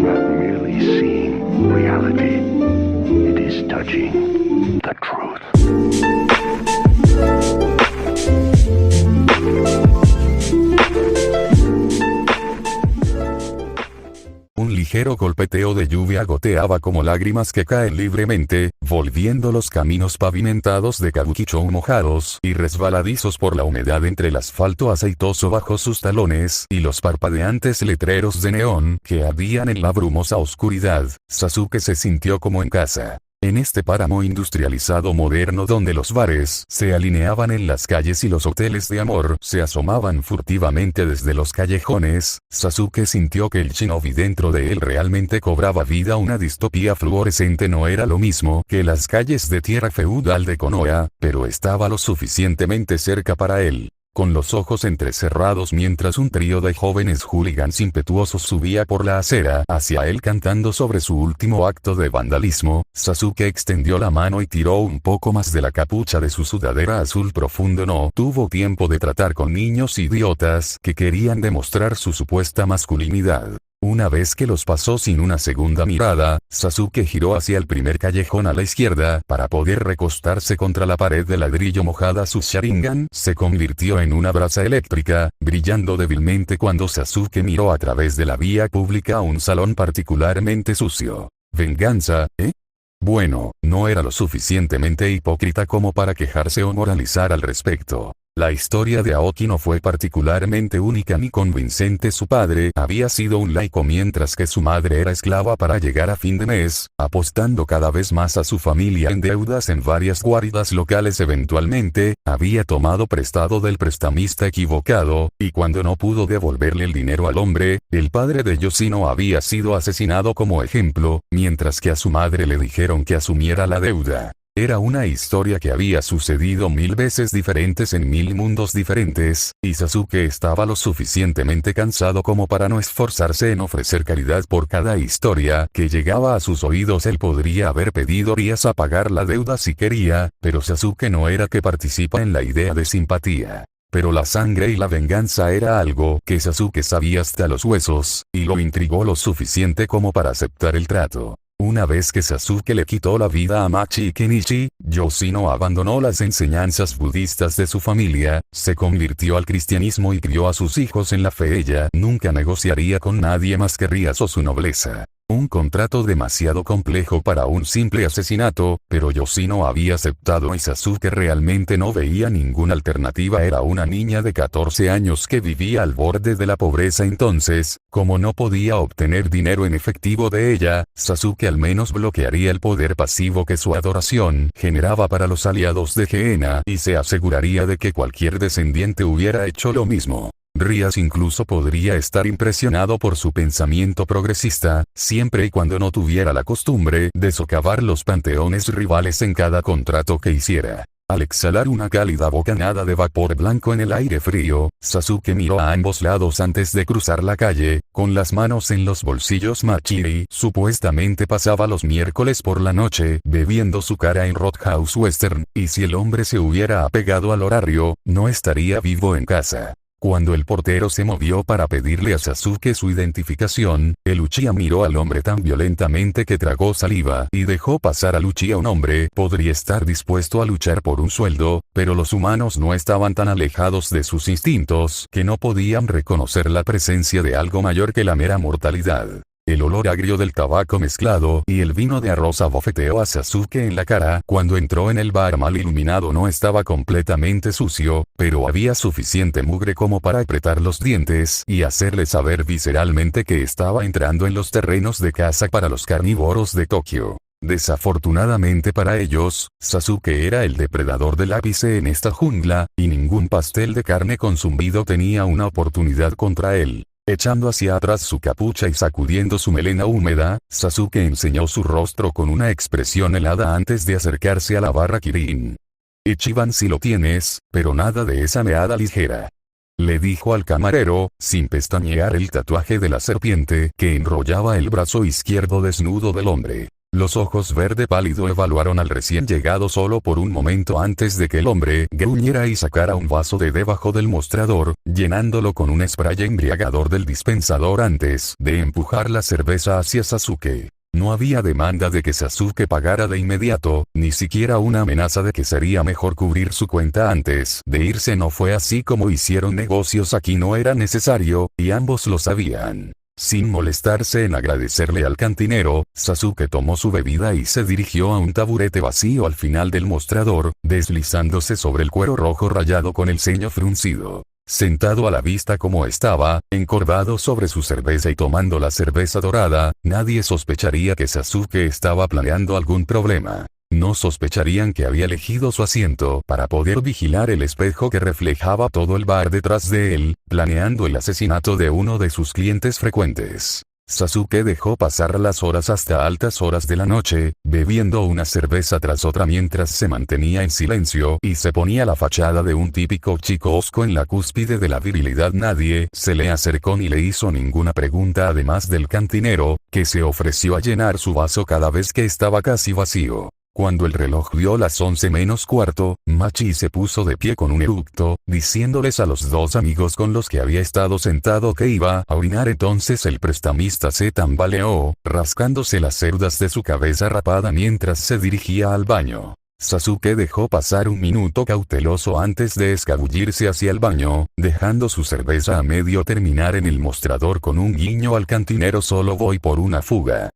not merely seeing reality, it is touching the truth. Un ligero golpeteo de lluvia goteaba como lágrimas que caen libremente, volviendo los caminos pavimentados de Kabukicho mojados y resbaladizos por la humedad entre el asfalto aceitoso bajo sus talones y los parpadeantes letreros de neón que ardían en la brumosa oscuridad. Sasuke se sintió como en casa. En este páramo industrializado moderno donde los bares se alineaban en las calles y los hoteles de amor se asomaban furtivamente desde los callejones, Sasuke sintió que el shinobi dentro de él realmente cobraba vida. Una distopía fluorescente no era lo mismo que las calles de tierra feudal de Konoha, pero estaba lo suficientemente cerca para él. Con los ojos entrecerrados mientras un trío de jóvenes hooligans impetuosos subía por la acera hacia él cantando sobre su último acto de vandalismo, Sasuke extendió la mano y tiró un poco más de la capucha de su sudadera azul profundo. No tuvo tiempo de tratar con niños idiotas que querían demostrar su supuesta masculinidad. Una vez que los pasó sin una segunda mirada, Sasuke giró hacia el primer callejón a la izquierda para poder recostarse contra la pared de ladrillo mojada. Su Sharingan se convirtió en una brasa eléctrica, brillando débilmente cuando Sasuke miró a través de la vía pública a un salón particularmente sucio. ¿Venganza, eh? Bueno, no era lo suficientemente hipócrita como para quejarse o moralizar al respecto. La historia de Aoki no fue particularmente única ni convincente. Su padre había sido un laico mientras que su madre era esclava para llegar a fin de mes, apostando cada vez más a su familia en deudas en varias guaridas locales. Eventualmente, había tomado prestado del prestamista equivocado, y cuando no pudo devolverle el dinero al hombre, el padre de Yoshino había sido asesinado como ejemplo, mientras que a su madre le dijeron que asumiera la deuda. Era una historia que había sucedido 1000 veces diferentes en 1000 mundos diferentes, y Sasuke estaba lo suficientemente cansado como para no esforzarse en ofrecer caridad por cada historia que llegaba a sus oídos. Él podría haber pedido Rías a pagar la deuda si quería, pero Sasuke no era que participa en la idea de simpatía. Pero la sangre y la venganza era algo que Sasuke sabía hasta los huesos, y lo intrigó lo suficiente como para aceptar el trato. Una vez que Sasuke le quitó la vida a Machi y Kenichi, Yoshino abandonó las enseñanzas budistas de su familia, se convirtió al cristianismo y crió a sus hijos en la fe. Ella nunca negociaría con nadie más que Rías o su nobleza. Un contrato demasiado complejo para un simple asesinato, pero Yoshino había aceptado y Sasuke realmente no veía ninguna alternativa. Era una niña de 14 años que vivía al borde de la pobreza. Entonces, como no podía obtener dinero en efectivo de ella, Sasuke al menos bloquearía el poder pasivo que su adoración generaba para los aliados de Gehenna y se aseguraría de que cualquier descendiente hubiera hecho lo mismo. Rías incluso podría estar impresionado por su pensamiento progresista, siempre y cuando no tuviera la costumbre de socavar los panteones rivales en cada contrato que hiciera. Al exhalar una cálida bocanada de vapor blanco en el aire frío, Sasuke miró a ambos lados antes de cruzar la calle, con las manos en los bolsillos. Machiri supuestamente pasaba los miércoles por la noche bebiendo su cara en Roadhouse Western, y si el hombre se hubiera apegado al horario, no estaría vivo en casa. Cuando el portero se movió para pedirle a Sasuke su identificación, el Uchiha miró al hombre tan violentamente que tragó saliva y dejó pasar al Uchiha. Un hombre podría estar dispuesto a luchar por un sueldo, pero los humanos no estaban tan alejados de sus instintos que no podían reconocer la presencia de algo mayor que la mera mortalidad. El olor agrio del tabaco mezclado y el vino de arroz abofeteó a Sasuke en la cara. Cuando entró en el bar mal iluminado no estaba completamente sucio, pero había suficiente mugre como para apretar los dientes y hacerle saber visceralmente que estaba entrando en los terrenos de caza para los carnívoros de Tokio. Desafortunadamente para ellos, Sasuke era el depredador del ápice en esta jungla, y ningún pastel de carne con zumbido tenía una oportunidad contra él. Echando hacia atrás su capucha y sacudiendo su melena húmeda, Sasuke enseñó su rostro con una expresión helada antes de acercarse a la barra. Kirin. Ichiban, si lo tienes, pero nada de esa meada ligera. Le dijo al camarero, sin pestañear el tatuaje de la serpiente que enrollaba el brazo izquierdo desnudo del hombre. Los ojos verde pálido evaluaron al recién llegado solo por un momento antes de que el hombre gruñera y sacara un vaso de debajo del mostrador, llenándolo con un spray embriagador del dispensador antes de empujar la cerveza hacia Sasuke. No había demanda de que Sasuke pagara de inmediato, ni siquiera una amenaza de que sería mejor cubrir su cuenta antes de irse. No fue así como hicieron negocios, aquí no era necesario, y ambos lo sabían. Sin molestarse en agradecerle al cantinero, Sasuke tomó su bebida y se dirigió a un taburete vacío al final del mostrador, deslizándose sobre el cuero rojo rayado con el ceño fruncido. Sentado a la vista como estaba, encorvado sobre su cerveza y tomando la cerveza dorada, nadie sospecharía que Sasuke estaba planeando algún problema. No sospecharían que había elegido su asiento para poder vigilar el espejo que reflejaba todo el bar detrás de él, planeando el asesinato de uno de sus clientes frecuentes. Sasuke dejó pasar las horas hasta altas horas de la noche, bebiendo una cerveza tras otra mientras se mantenía en silencio y se ponía la fachada de un típico chico hosco en la cúspide de la virilidad. Nadie se le acercó ni le hizo ninguna pregunta además del cantinero, que se ofreció a llenar su vaso cada vez que estaba casi vacío. Cuando el reloj dio las 11 menos cuarto, Machi se puso de pie con un eructo, diciéndoles a los dos amigos con los que había estado sentado que iba a orinar. Entonces el prestamista se tambaleó, rascándose las cerdas de su cabeza rapada mientras se dirigía al baño. Sasuke dejó pasar un minuto cauteloso antes de escabullirse hacia el baño, dejando su cerveza a medio terminar en el mostrador con un guiño al cantinero. Solo voy por una fuga,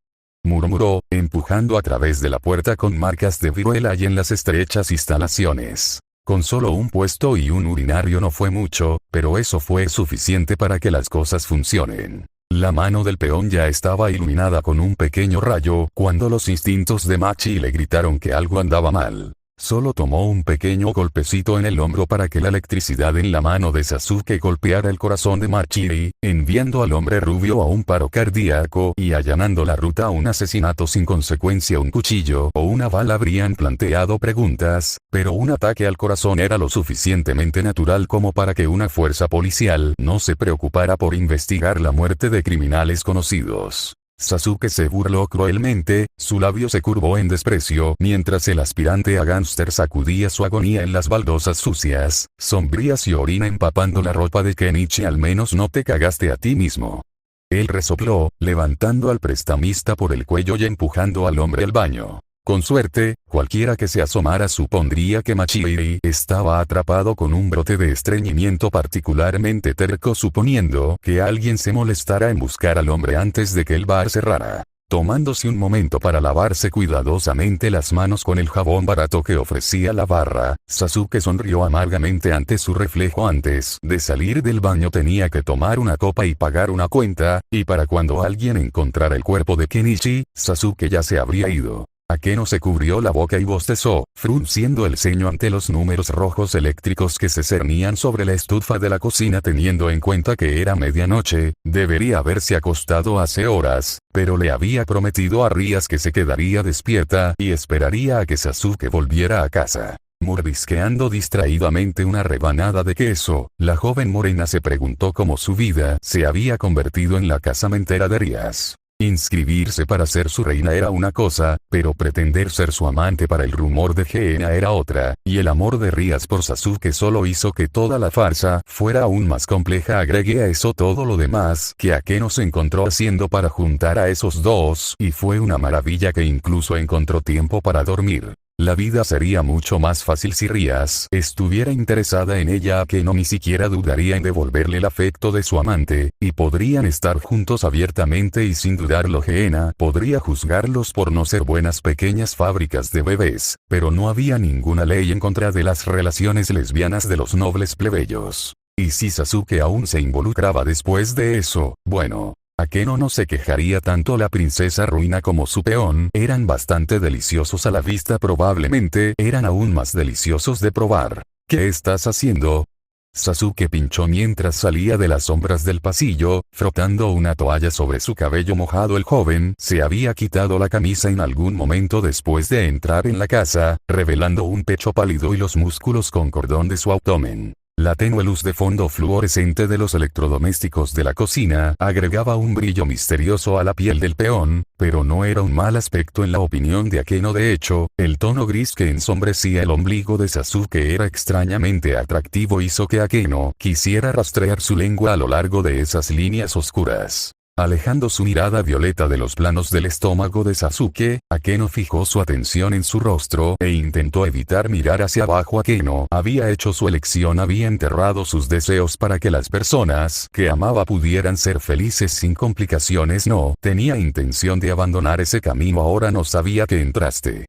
murmuró, empujando a través de la puerta con marcas de viruela y en las estrechas instalaciones. Con solo un puesto y un urinario no fue mucho, pero eso fue suficiente para que las cosas funcionen. La mano del peón ya estaba iluminada con un pequeño rayo cuando los instintos de Machi le gritaron que algo andaba mal. Solo tomó un pequeño golpecito en el hombro para que la electricidad en la mano de Sasuke golpeara el corazón de Machi, enviando al hombre rubio a un paro cardíaco y allanando la ruta a un asesinato sin consecuencia. Un cuchillo o una bala habrían planteado preguntas, pero un ataque al corazón era lo suficientemente natural como para que una fuerza policial no se preocupara por investigar la muerte de criminales conocidos. Sasuke se burló cruelmente, su labio se curvó en desprecio mientras el aspirante a gángster sacudía su agonía en las baldosas sucias, sombrías y orina empapando la ropa de Kenichi. Al menos no te cagaste a ti mismo. Él resopló, levantando al prestamista por el cuello y empujando al hombre al baño. Con suerte, cualquiera que se asomara supondría que Machi estaba atrapado con un brote de estreñimiento particularmente terco, suponiendo que alguien se molestara en buscar al hombre antes de que el bar cerrara. Tomándose un momento para lavarse cuidadosamente las manos con el jabón barato que ofrecía la barra, Sasuke sonrió amargamente ante su reflejo. Antes de salir del baño tenía que tomar una copa y pagar una cuenta, y para cuando alguien encontrara el cuerpo de Kenichi, Sasuke ya se habría ido. Akeno se cubrió la boca y bostezó, frunciendo el ceño ante los números rojos eléctricos que se cernían sobre la estufa de la cocina. Teniendo en cuenta que era medianoche, debería haberse acostado hace horas, pero le había prometido a Rías que se quedaría despierta y esperaría a que Sasuke volviera a casa. Mordisqueando distraídamente una rebanada de queso, la joven morena se preguntó cómo su vida se había convertido en la casamentera de Rías. Inscribirse para ser su reina era una cosa, pero pretender ser su amante para el rumor de Geena era otra, y el amor de Rías por Sasuke solo hizo que toda la farsa fuera aún más compleja. Agregué a eso todo lo demás que Akeno se encontró haciendo para juntar a esos dos, y fue una maravilla que incluso encontró tiempo para dormir. La vida sería mucho más fácil si Rías estuviera interesada en ella. Akeno ni siquiera dudaría en devolverle el afecto de su amante, y podrían estar juntos abiertamente y sin dudarlo. Geena podría juzgarlos por no ser buenas pequeñas fábricas de bebés, pero no había ninguna ley en contra de las relaciones lesbianas de los nobles plebeyos. Y si Sasuke aún se involucraba después de eso, bueno, Akeno no se quejaría tanto. La princesa ruina como su peón eran bastante deliciosos a la vista, probablemente eran aún más deliciosos de probar. ¿Qué estás haciendo? Sasuke pinchó mientras salía de las sombras del pasillo, frotando una toalla sobre su cabello mojado. El joven se había quitado la camisa en algún momento después de entrar en la casa, revelando un pecho pálido y los músculos con cordón de su abdomen. La tenue luz de fondo fluorescente de los electrodomésticos de la cocina agregaba un brillo misterioso a la piel del peón, pero no era un mal aspecto en la opinión de Akeno. De hecho, el tono gris que ensombrecía el ombligo de Sasuke era extrañamente atractivo, hizo que Akeno quisiera rastrear su lengua a lo largo de esas líneas oscuras. Alejando su mirada violeta de los planos del estómago de Sasuke, Akeno fijó su atención en su rostro e intentó evitar mirar hacia abajo. Akeno había hecho su elección, había enterrado sus deseos para que las personas que amaba pudieran ser felices sin complicaciones. No tenía intención de abandonar ese camino. Ahora no sabía que entraste.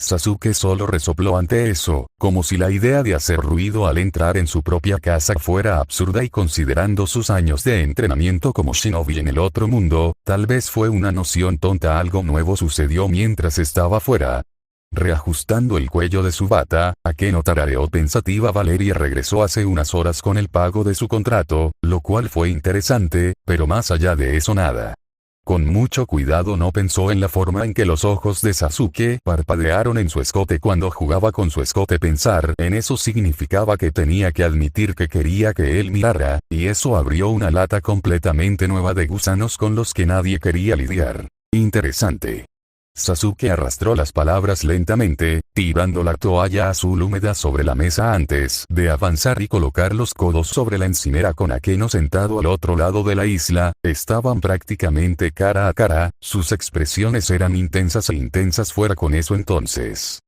Sasuke solo resopló ante eso, como si la idea de hacer ruido al entrar en su propia casa fuera absurda, y considerando sus años de entrenamiento como shinobi en el otro mundo, tal vez fue una noción tonta. Algo nuevo sucedió mientras estaba fuera. Reajustando el cuello de su bata, Akeno tarareó pensativa. Valeria regresó hace unas horas con el pago de su contrato, lo cual fue interesante, pero más allá de eso nada. Con mucho cuidado no pensó en la forma en que los ojos de Sasuke parpadearon en su escote cuando jugaba con su escote. Pensar en eso significaba que tenía que admitir que quería que él mirara, y eso abrió una lata completamente nueva de gusanos con los que nadie quería lidiar. Interesante. Sasuke arrastró las palabras lentamente, tirando la toalla azul húmeda sobre la mesa antes de avanzar y colocar los codos sobre la encimera. Con Akeno sentado al otro lado de la isla, estaban prácticamente cara a cara, sus expresiones eran intensas e intensas. Fuera con eso entonces.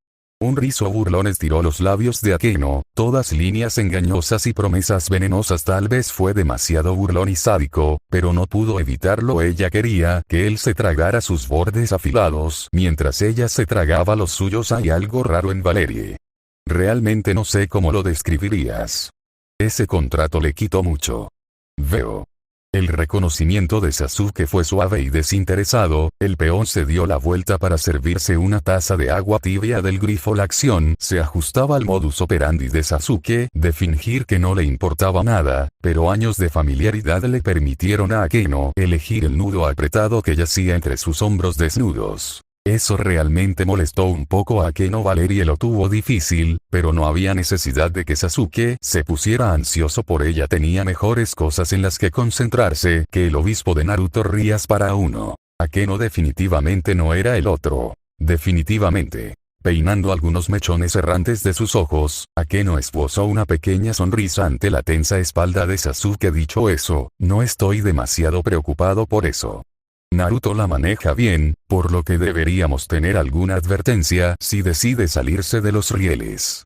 Un riso burlón estiró los labios de Akeno, todas líneas engañosas y promesas venenosas. Tal vez fue demasiado burlón y sádico, pero no pudo evitarlo. Ella quería que él se tragara sus bordes afilados mientras ella se tragaba los suyos. Hay algo raro en Valerie. Realmente no sé cómo lo describirías. Ese contrato le quitó mucho. Veo. El reconocimiento de Sasuke fue suave y desinteresado. El peón se dio la vuelta para servirse una taza de agua tibia del grifo. La acción se ajustaba al modus operandi de Sasuke de fingir que no le importaba nada, pero años de familiaridad le permitieron a Akeno elegir el nudo apretado que yacía entre sus hombros desnudos. Eso realmente molestó un poco a Akeno. Valerie lo tuvo difícil, pero no había necesidad de que Sasuke se pusiera ansioso por ella. Tenía mejores cosas en las que concentrarse que el obispo de Naruto. Rías para uno. Akeno definitivamente no era el otro. Definitivamente. Peinando algunos mechones errantes de sus ojos, Akeno esbozó una pequeña sonrisa ante la tensa espalda de Sasuke. Dicho eso, no estoy demasiado preocupado por eso. Naruto la maneja bien, por lo que deberíamos tener alguna advertencia si decide salirse de los rieles.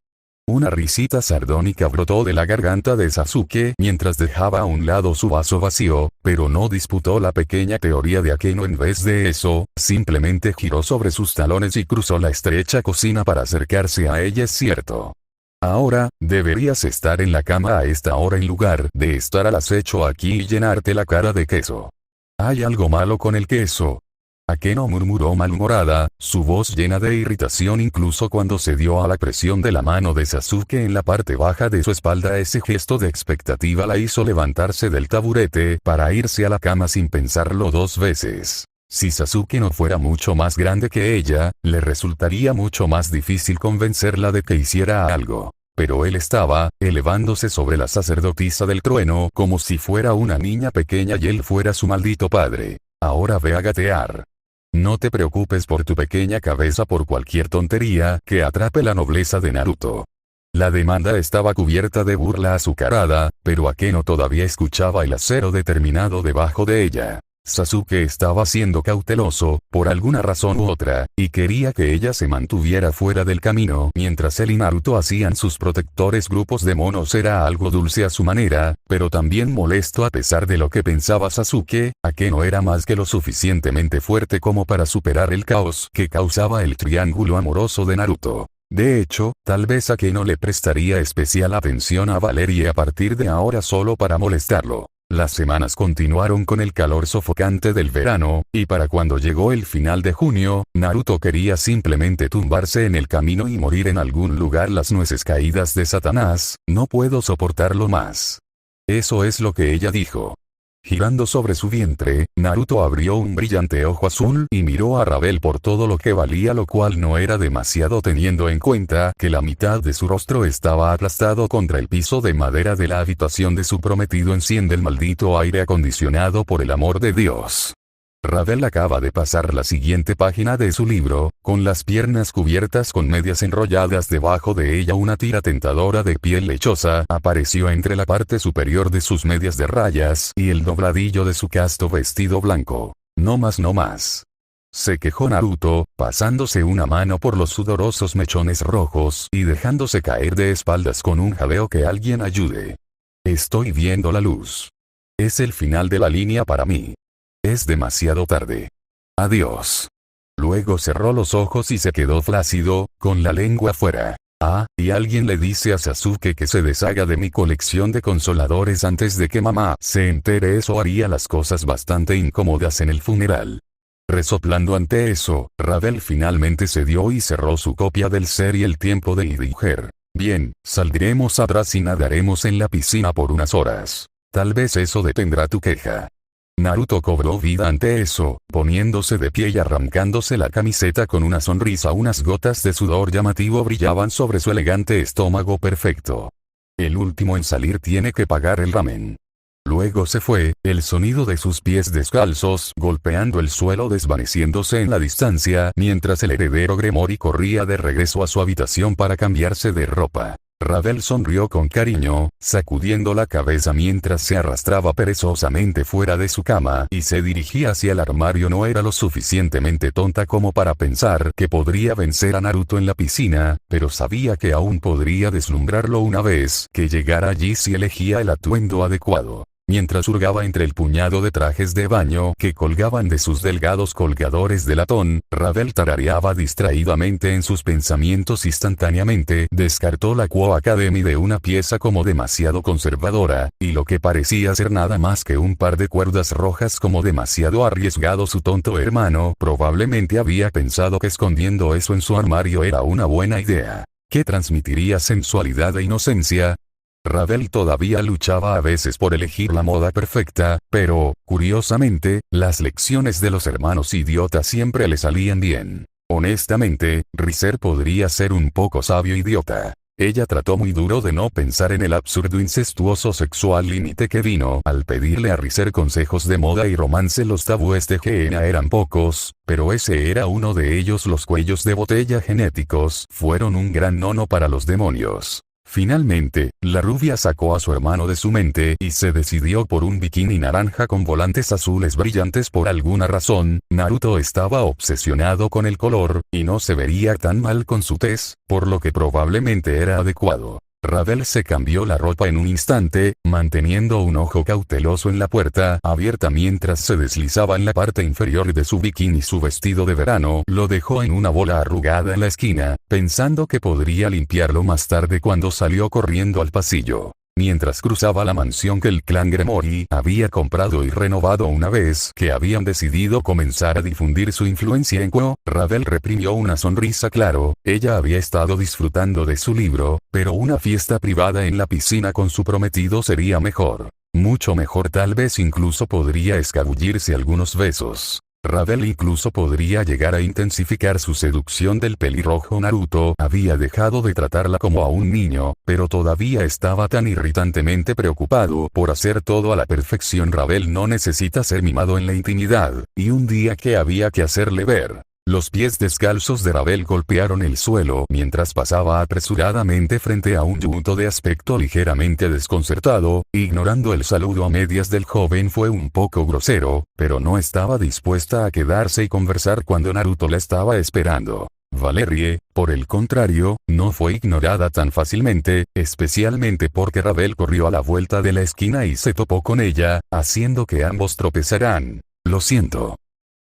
Una risita sardónica brotó de la garganta de Sasuke mientras dejaba a un lado su vaso vacío, pero no disputó la pequeña teoría de Akeno. En vez de eso, simplemente giró sobre sus talones y cruzó la estrecha cocina para acercarse a ella. Es cierto. Ahora, deberías estar en la cama a esta hora en lugar de estar al acecho aquí y llenarte la cara de queso. ¿Hay algo malo con el queso? Akeno murmuró malhumorada, su voz llena de irritación incluso cuando se dio a la presión de la mano de Sasuke en la parte baja de su espalda. Ese gesto de expectativa la hizo levantarse del taburete para irse a la cama sin pensarlo dos veces. Si Sasuke no fuera mucho más grande que ella, le resultaría mucho más difícil convencerla de que hiciera algo. Pero él estaba elevándose sobre la sacerdotisa del trueno como si fuera una niña pequeña y él fuera su maldito padre. Ahora ve a gatear. No te preocupes por tu pequeña cabeza por cualquier tontería que atrape la nobleza de Naruto. La demanda estaba cubierta de burla azucarada, pero Akeno todavía escuchaba el acero determinado debajo de ella. Sasuke estaba siendo cauteloso, por alguna razón u otra, y quería que ella se mantuviera fuera del camino mientras él y Naruto hacían sus protectores grupos de monos. Era algo dulce a su manera, pero también molesto. A pesar de lo que pensaba Sasuke, Akeno era más que lo suficientemente fuerte como para superar el caos que causaba el triángulo amoroso de Naruto. De hecho, tal vez Akeno le prestaría especial atención a Valerie a partir de ahora solo para molestarlo. Las semanas continuaron con el calor sofocante del verano, y para cuando llegó el final de junio, Naruto quería simplemente tumbarse en el camino y morir en algún lugar. Las nueces caídas de Satanás, no puedo soportarlo más. Eso es lo que ella dijo. Girando sobre su vientre, Naruto abrió un brillante ojo azul y miró a Ravel por todo lo que valía, lo cual no era demasiado teniendo en cuenta que la mitad de su rostro estaba aplastado contra el piso de madera de la habitación de su prometido. Enciende el maldito aire acondicionado, por el amor de Dios. Ravel acaba de pasar la siguiente página de su libro, con las piernas cubiertas con medias enrolladas debajo de ella. Una tira tentadora de piel lechosa apareció entre la parte superior de sus medias de rayas y el dobladillo de su casto vestido blanco. No más, no más. Se quejó Naruto, pasándose una mano por los sudorosos mechones rojos y dejándose caer de espaldas con un jadeo. Que alguien ayude. Estoy viendo la luz. Es el final de la línea para mí. Es demasiado tarde. Adiós. Luego cerró los ojos y se quedó flácido, con la lengua fuera. Y alguien le dice a Sasuke que se deshaga de mi colección de consoladores antes de que mamá se entere. Eso haría las cosas bastante incómodas en el funeral. Resoplando ante eso, Ravel finalmente cedió y cerró su copia del ser y el tiempo de Idiger. Bien, saldremos atrás y nadaremos en la piscina por unas horas. Tal vez eso detendrá tu queja. Naruto cobró vida ante eso, poniéndose de pie y arrancándose la camiseta con una sonrisa. Unas gotas de sudor llamativo brillaban sobre su elegante estómago perfecto. El último en salir tiene que pagar el ramen. Luego se fue, el sonido de sus pies descalzos golpeando el suelo desvaneciéndose en la distancia, mientras el heredero Gremory corría de regreso a su habitación para cambiarse de ropa. Ravel sonrió con cariño, sacudiendo la cabeza mientras se arrastraba perezosamente fuera de su cama y se dirigía hacia el armario. No era lo suficientemente tonta como para pensar que podría vencer a Naruto en la piscina, pero sabía que aún podría deslumbrarlo una vez que llegara allí si elegía el atuendo adecuado. Mientras hurgaba entre el puñado de trajes de baño que colgaban de sus delgados colgadores de latón, Ravel tarareaba distraídamente en sus pensamientos. Instantáneamente descartó la Quo Academy de una pieza como demasiado conservadora, y lo que parecía ser nada más que un par de cuerdas rojas como demasiado arriesgado. Su tonto hermano probablemente había pensado que escondiendo eso en su armario era una buena idea, que transmitiría sensualidad e inocencia. Ravel todavía luchaba a veces por elegir la moda perfecta, pero, curiosamente, las lecciones de los hermanos idiotas siempre le salían bien. Honestamente, Riser podría ser un poco sabio idiota. Ella trató muy duro de no pensar en el absurdo incestuoso sexual límite que vino al pedirle a Riser consejos de moda y romance. Los tabúes de Gehenna eran pocos, pero ese era uno de ellos. Los cuellos de botella genéticos fueron un gran nono para los demonios. Finalmente, la rubia sacó a su hermano de su mente y se decidió por un bikini naranja con volantes azules brillantes. Por alguna razón, Naruto estaba obsesionado con el color, y no se vería tan mal con su tez, por lo que probablemente era adecuado. Ravel se cambió la ropa en un instante, manteniendo un ojo cauteloso en la puerta abierta mientras se deslizaba en la parte inferior de su bikini. Su vestido de verano lo dejó en una bola arrugada en la esquina, pensando que podría limpiarlo más tarde cuando salió corriendo al pasillo. Mientras cruzaba la mansión que el clan Gremory había comprado y renovado una vez que habían decidido comenzar a difundir su influencia en Quo, Ravel reprimió una sonrisa. Claro, ella había estado disfrutando de su libro, pero una fiesta privada en la piscina con su prometido sería mejor. Mucho mejor. Tal vez incluso podría escabullirse algunos besos. Ravel incluso podría llegar a intensificar su seducción del pelirrojo. Naruto había dejado de tratarla como a un niño, pero todavía estaba tan irritantemente preocupado por hacer todo a la perfección. Ravel no necesita ser mimado en la intimidad, y un día que había que hacerle ver. Los pies descalzos de Ravel golpearon el suelo mientras pasaba apresuradamente frente a un yuto de aspecto ligeramente desconcertado, ignorando el saludo a medias del joven. Fue un poco grosero, pero no estaba dispuesta a quedarse y conversar cuando Naruto la estaba esperando. Valerie, por el contrario, no fue ignorada tan fácilmente, especialmente porque Ravel corrió a la vuelta de la esquina y se topó con ella, haciendo que ambos tropezaran. Lo siento.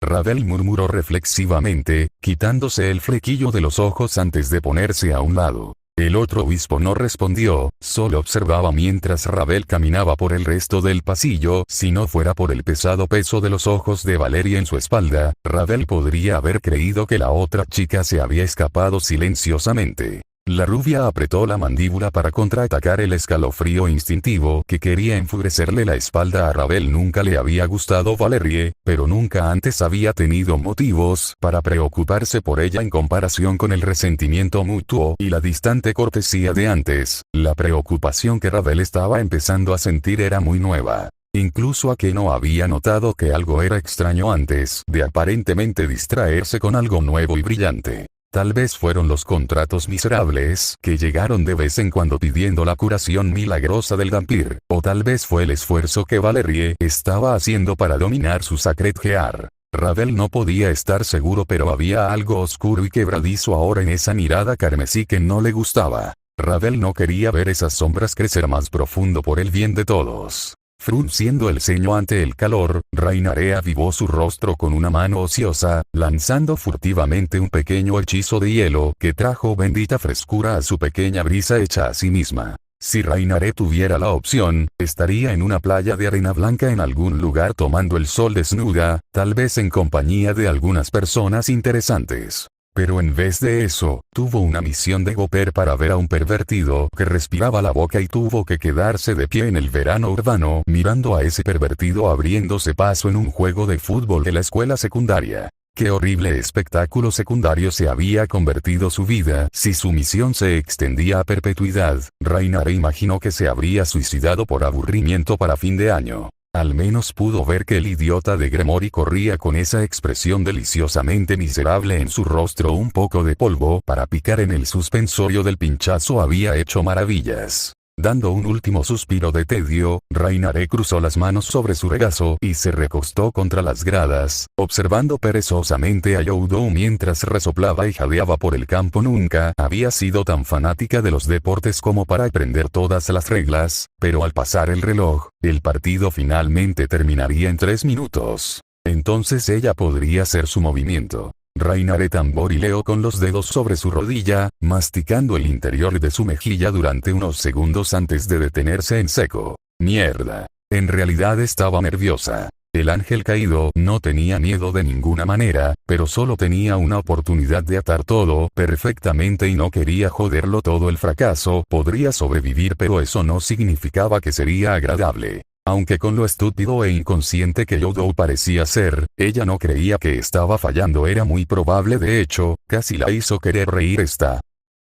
Ravel murmuró reflexivamente, quitándose el flequillo de los ojos antes de ponerse a un lado. El otro obispo no respondió, solo observaba mientras Ravel caminaba por el resto del pasillo. Si no fuera por el pesado peso de los ojos de Valeria en su espalda, Ravel podría haber creído que la otra chica se había escapado silenciosamente. La rubia apretó la mandíbula para contraatacar el escalofrío instintivo que quería enfurecerle la espalda a Ravel. Nunca le había gustado Valerie, pero nunca antes había tenido motivos para preocuparse por ella en comparación con el resentimiento mutuo y la distante cortesía de antes. La preocupación que Ravel estaba empezando a sentir era muy nueva. Incluso Akeno había notado que algo era extraño antes de aparentemente distraerse con algo nuevo y brillante. Tal vez fueron los contratos miserables que llegaron de vez en cuando pidiendo la curación milagrosa del vampiro, o tal vez fue el esfuerzo que Valerie estaba haciendo para dominar su Sacred Gear. Ravel no podía estar seguro, pero había algo oscuro y quebradizo ahora en esa mirada carmesí que no le gustaba. Ravel no quería ver esas sombras crecer más profundo por el bien de todos. Frunciendo el ceño ante el calor, Rainare avivó su rostro con una mano ociosa, lanzando furtivamente un pequeño hechizo de hielo que trajo bendita frescura a su pequeña brisa hecha a sí misma. Si Rainare tuviera la opción, estaría en una playa de arena blanca en algún lugar tomando el sol desnuda, tal vez en compañía de algunas personas interesantes. Pero en vez de eso, tuvo una misión de Gopher para ver a un pervertido que respiraba la boca y tuvo que quedarse de pie en el verano urbano mirando a ese pervertido abriéndose paso en un juego de fútbol de la escuela secundaria. Qué horrible espectáculo secundario se había convertido su vida si su misión se extendía a perpetuidad. Rainare imaginó que se habría suicidado por aburrimiento para fin de año. Al menos pudo ver que el idiota de Gremory corría con esa expresión deliciosamente miserable en su rostro. Un poco de polvo para picar en el suspensorio del pinchazo había hecho maravillas. Dando un último suspiro de tedio, Rainare cruzó las manos sobre su regazo y se recostó contra las gradas, observando perezosamente a Youdou mientras resoplaba y jadeaba por el campo. Nunca había sido tan fanática de los deportes como para aprender todas las reglas, pero al pasar el reloj, el partido finalmente terminaría en 3 minutos. Entonces ella podría hacer su movimiento. Rainare tamborileó con los dedos sobre su rodilla, masticando el interior de su mejilla durante unos segundos antes de detenerse en seco. Mierda. En realidad estaba nerviosa. El ángel caído no tenía miedo de ninguna manera, pero solo tenía una oportunidad de atar todo perfectamente y no quería joderlo todo. El fracaso podría sobrevivir, pero eso no significaba que sería agradable. Aunque con lo estúpido e inconsciente que Youdou parecía ser, ella no creía que estaba fallando. Era muy probable, de hecho, casi la hizo querer reír.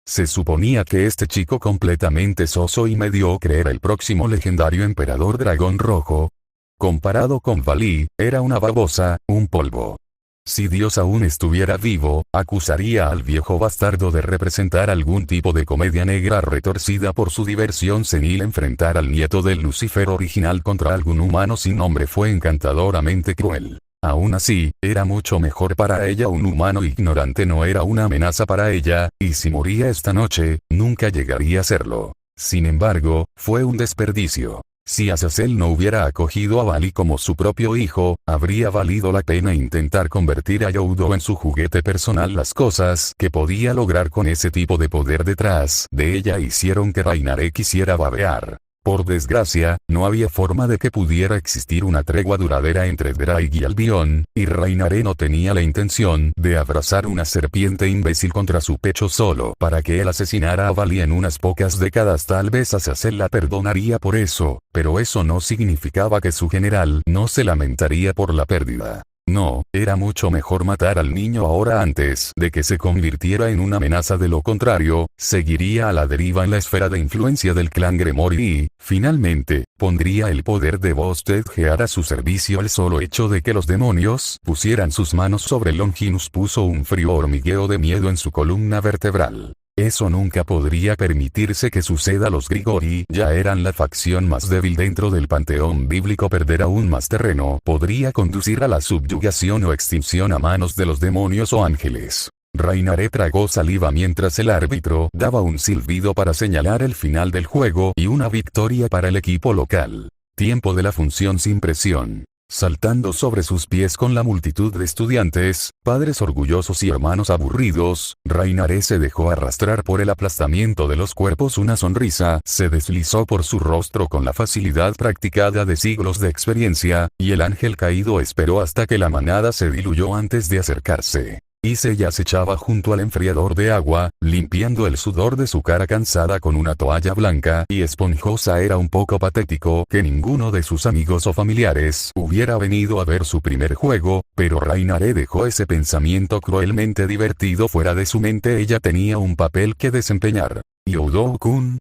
Se suponía que este chico completamente soso y mediocre era el próximo legendario emperador dragón rojo. Comparado con Vali, era una babosa, un polvo. Si Dios aún estuviera vivo, acusaría al viejo bastardo de representar algún tipo de comedia negra retorcida por su diversión senil. Enfrentar al nieto del Lucifer original contra algún humano sin nombre fue encantadoramente cruel. Aún así, era mucho mejor para ella. Un humano ignorante no era una amenaza para ella, y si moría esta noche, nunca llegaría a serlo. Sin embargo, fue un desperdicio. Si Azazel no hubiera acogido a Vali como su propio hijo, habría valido la pena intentar convertir a Youdou en su juguete personal. Las cosas que podía lograr con ese tipo de poder detrás de ella hicieron que Rainare quisiera babear. Por desgracia, no había forma de que pudiera existir una tregua duradera entre Drake y Albion, y Rainare no tenía la intención de abrazar una serpiente imbécil contra su pecho solo para que él asesinara a Vali en unas pocas décadas. Tal vez Azazel la perdonaría por eso, pero eso no significaba que su general no se lamentaría por la pérdida. No, era mucho mejor matar al niño ahora antes de que se convirtiera en una amenaza. De lo contrario, seguiría a la deriva en la esfera de influencia del clan Gremory y, finalmente, pondría el poder de Boosted Gear a su servicio. El solo hecho de que los demonios pusieran sus manos sobre Longinus puso un frío hormigueo de miedo en su columna vertebral. Eso nunca podría permitirse que suceda. Los Grigori ya eran la facción más débil dentro del panteón bíblico. Perder aún más terreno podría conducir a la subyugación o extinción a manos de los demonios o ángeles. Rainare tragó saliva mientras el árbitro daba un silbido para señalar el final del juego y una victoria para el equipo local. Tiempo de la función sin presión. Saltando sobre sus pies con la multitud de estudiantes, padres orgullosos y hermanos aburridos, Rainare se dejó arrastrar por el aplastamiento de los cuerpos. Una sonrisa se deslizó por su rostro con la facilidad practicada de siglos de experiencia, y el ángel caído esperó hasta que la manada se diluyó antes de acercarse. Issei ya se echaba junto al enfriador de agua, limpiando el sudor de su cara cansada con una toalla blanca y esponjosa. Era un poco patético que ninguno de sus amigos o familiares hubiera venido a ver su primer juego, pero Rainare dejó ese pensamiento cruelmente divertido fuera de su mente. Ella tenía un papel que desempeñar. ¿Youdou-kun?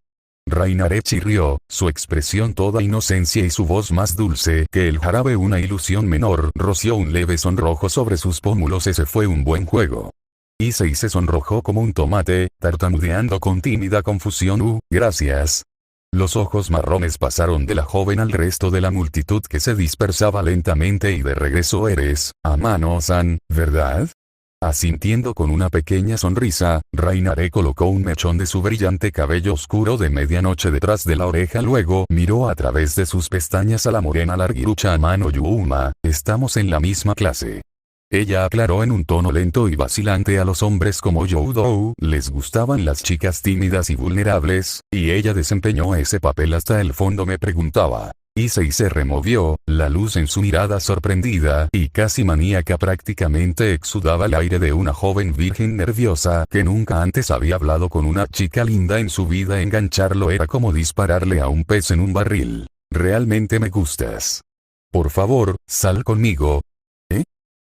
Rainare chirrió, su expresión toda inocencia y su voz más dulce que el jarabe. Una ilusión menor roció un leve sonrojo sobre sus pómulos. Ese fue un buen juego. Issei se sonrojó como un tomate, tartamudeando con tímida confusión. Gracias. Los ojos marrones pasaron de la joven al resto de la multitud que se dispersaba lentamente y de regreso. Eres Amano-san, ¿verdad? Asintiendo con una pequeña sonrisa, Rainare colocó un mechón de su brillante cabello oscuro de medianoche detrás de la oreja. Luego miró a través de sus pestañas a la morena larguirucha Amano Yuma. Estamos en la misma clase. Ella aclaró en un tono lento y vacilante. A los hombres como Youdou les gustaban las chicas tímidas y vulnerables, y ella desempeñó ese papel hasta el fondo. Me preguntaba. Issei se removió, la luz en su mirada sorprendida y casi maníaca prácticamente exudaba el aire de una joven virgen nerviosa que nunca antes había hablado con una chica linda en su vida. Engancharlo era como dispararle a un pez en un barril. Realmente me gustas. Por favor, sal conmigo.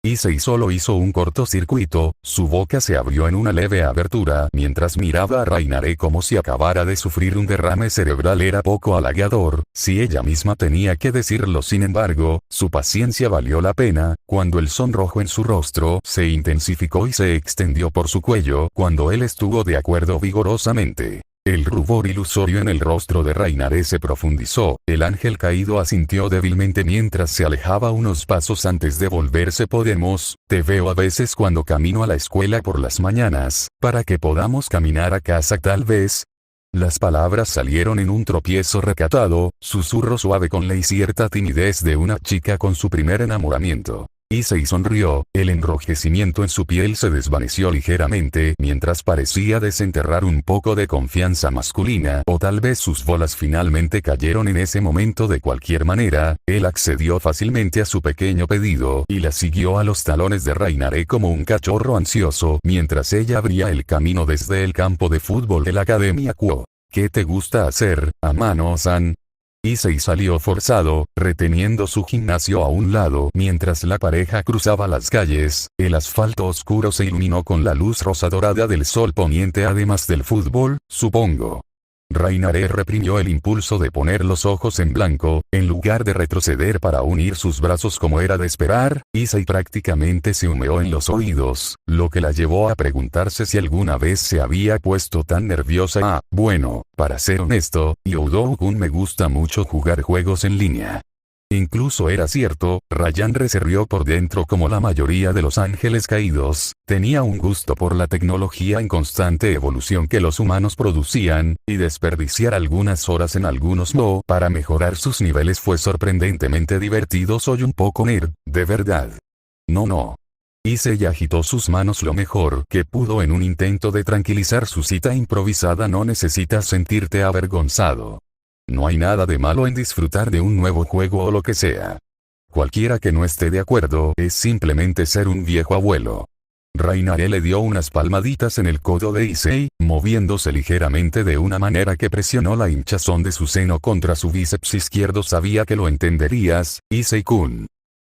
Issei solo hizo un cortocircuito, su boca se abrió en una leve abertura mientras miraba a Rainare como si acabara de sufrir un derrame cerebral. Era poco halagador, si ella misma tenía que decirlo. Sin embargo, su paciencia valió la pena, cuando el sonrojo en su rostro se intensificó y se extendió por su cuello cuando él estuvo de acuerdo vigorosamente. El rubor ilusorio en el rostro de Rainare se profundizó. El ángel caído asintió débilmente mientras se alejaba unos pasos antes de volverse. Podemos, te veo a veces cuando camino a la escuela por las mañanas, para que podamos caminar a casa tal vez. Las palabras salieron en un tropiezo recatado, susurro suave con la cierta timidez de una chica con su primer enamoramiento. Issei sonrió, el enrojecimiento en su piel se desvaneció ligeramente mientras parecía desenterrar un poco de confianza masculina, o tal vez sus bolas finalmente cayeron en ese momento. De cualquier manera, él accedió fácilmente a su pequeño pedido y la siguió a los talones de Rainare como un cachorro ansioso mientras ella abría el camino desde el campo de fútbol de la Academia Kuo. ¿Qué te gusta hacer, Amano-san? Issei salió forzado, reteniendo su gimnasio a un lado mientras la pareja cruzaba las calles. El asfalto oscuro se iluminó con la luz rosa dorada del sol poniente. Además del fútbol, supongo. Rainare reprimió el impulso de poner los ojos en blanco, en lugar de retroceder para unir sus brazos como era de esperar. Issei prácticamente se humeó en los oídos, lo que la llevó a preguntarse si alguna vez se había puesto tan nerviosa. Bueno, para ser honesto, Youdou-kun me gusta mucho jugar juegos en línea. Incluso era cierto, Rainare se rió por dentro como la mayoría de los ángeles caídos, tenía un gusto por la tecnología en constante evolución que los humanos producían, y desperdiciar algunas horas en algunos MOO para mejorar sus niveles fue sorprendentemente divertido. Soy un poco nerd, de verdad. No. Issei agitó sus manos lo mejor que pudo en un intento de tranquilizar su cita improvisada. No necesitas sentirte avergonzado. No hay nada de malo en disfrutar de un nuevo juego o lo que sea. Cualquiera que no esté de acuerdo es simplemente ser un viejo abuelo. Rainare le dio unas palmaditas en el codo de Issei, moviéndose ligeramente de una manera que presionó la hinchazón de su seno contra su bíceps izquierdo. Sabía que lo entenderías, Issei-kun.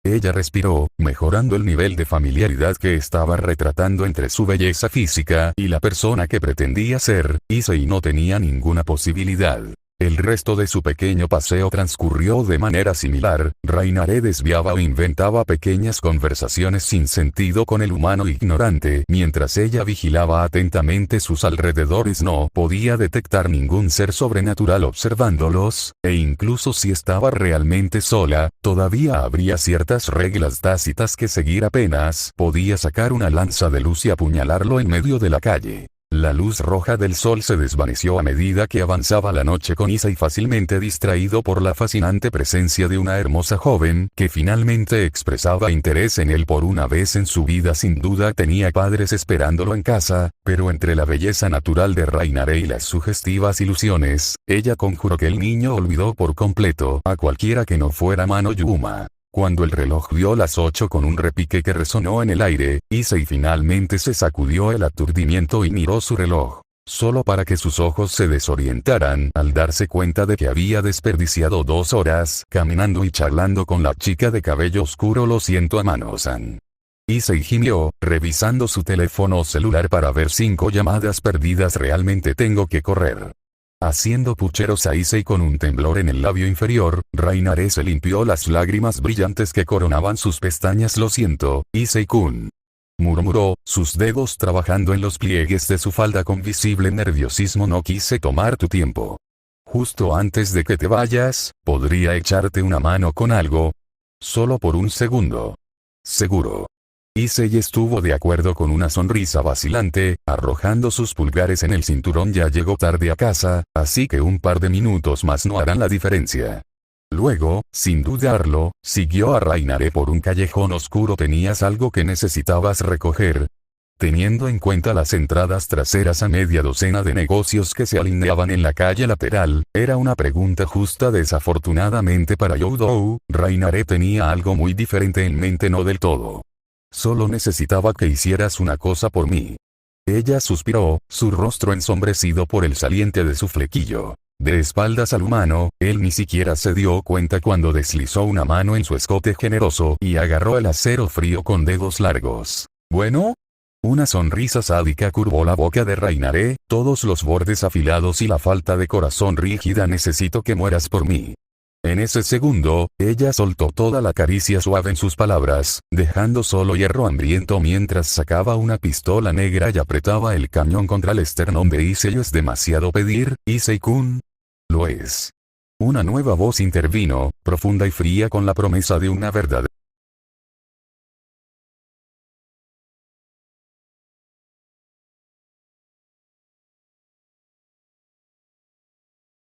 Ella respiró, mejorando el nivel de familiaridad que estaba retratando entre su belleza física y la persona que pretendía ser. Issei no tenía ninguna posibilidad. El resto de su pequeño paseo transcurrió de manera similar. Rainare desviaba o inventaba pequeñas conversaciones sin sentido con el humano ignorante mientras ella vigilaba atentamente sus alrededores. No podía detectar ningún ser sobrenatural observándolos, e incluso si estaba realmente sola, todavía habría ciertas reglas tácitas que seguir. Apenas podía sacar una lanza de luz y apuñalarlo en medio de la calle. La luz roja del sol se desvaneció a medida que avanzaba la noche con Issei fácilmente distraído por la fascinante presencia de una hermosa joven que finalmente expresaba interés en él por una vez en su vida. Sin duda tenía padres esperándolo en casa, pero entre la belleza natural de Rainare y las sugestivas ilusiones, ella conjuró que el niño olvidó por completo a cualquiera que no fuera Amano Yuma. Cuando el reloj dio las 8 con un repique que resonó en el aire, Issei finalmente se sacudió el aturdimiento y miró su reloj. Solo para que sus ojos se desorientaran al darse cuenta de que había desperdiciado 2 horas caminando y charlando con la chica de cabello oscuro. Lo siento, Amano-san. Issei gimió, revisando su teléfono celular para ver 5 llamadas perdidas. Realmente tengo que correr. Haciendo pucheros a Issei con un temblor en el labio inferior, Rainare se limpió las lágrimas brillantes que coronaban sus pestañas. Lo siento, Issei-kun, murmuró, sus dedos trabajando en los pliegues de su falda con visible nerviosismo. No quise tomar tu tiempo. Justo antes de que te vayas, ¿podría echarte una mano con algo? Solo por un segundo. Seguro. Issei estuvo de acuerdo con una sonrisa vacilante, arrojando sus pulgares en el cinturón. Ya llegó tarde a casa, así que un par de minutos más no harán la diferencia. Luego, sin dudarlo, siguió a Rainare por un callejón oscuro. ¿Tenías algo que necesitabas recoger? Teniendo en cuenta las entradas traseras a media docena de negocios que se alineaban en la calle lateral, era una pregunta justa. Desafortunadamente para Youdou, Rainare tenía algo muy diferente en mente. No del todo. Solo necesitaba que hicieras una cosa por mí. Ella suspiró, su rostro ensombrecido por el saliente de su flequillo. De espaldas al humano, él ni siquiera se dio cuenta cuando deslizó una mano en su escote generoso y agarró el acero frío con dedos largos. ¿Bueno? Una sonrisa sádica curvó la boca de Rainare, todos los bordes afilados y la falta de corazón rígida. Necesito que mueras por mí. En ese segundo, ella soltó toda la caricia suave en sus palabras, dejando solo hierro hambriento mientras sacaba una pistola negra y apretaba el cañón contra el esternón de Issei. ¿Es demasiado pedir, Issei-kun? Lo es. Una nueva voz intervino, profunda y fría, con la promesa de una verdad.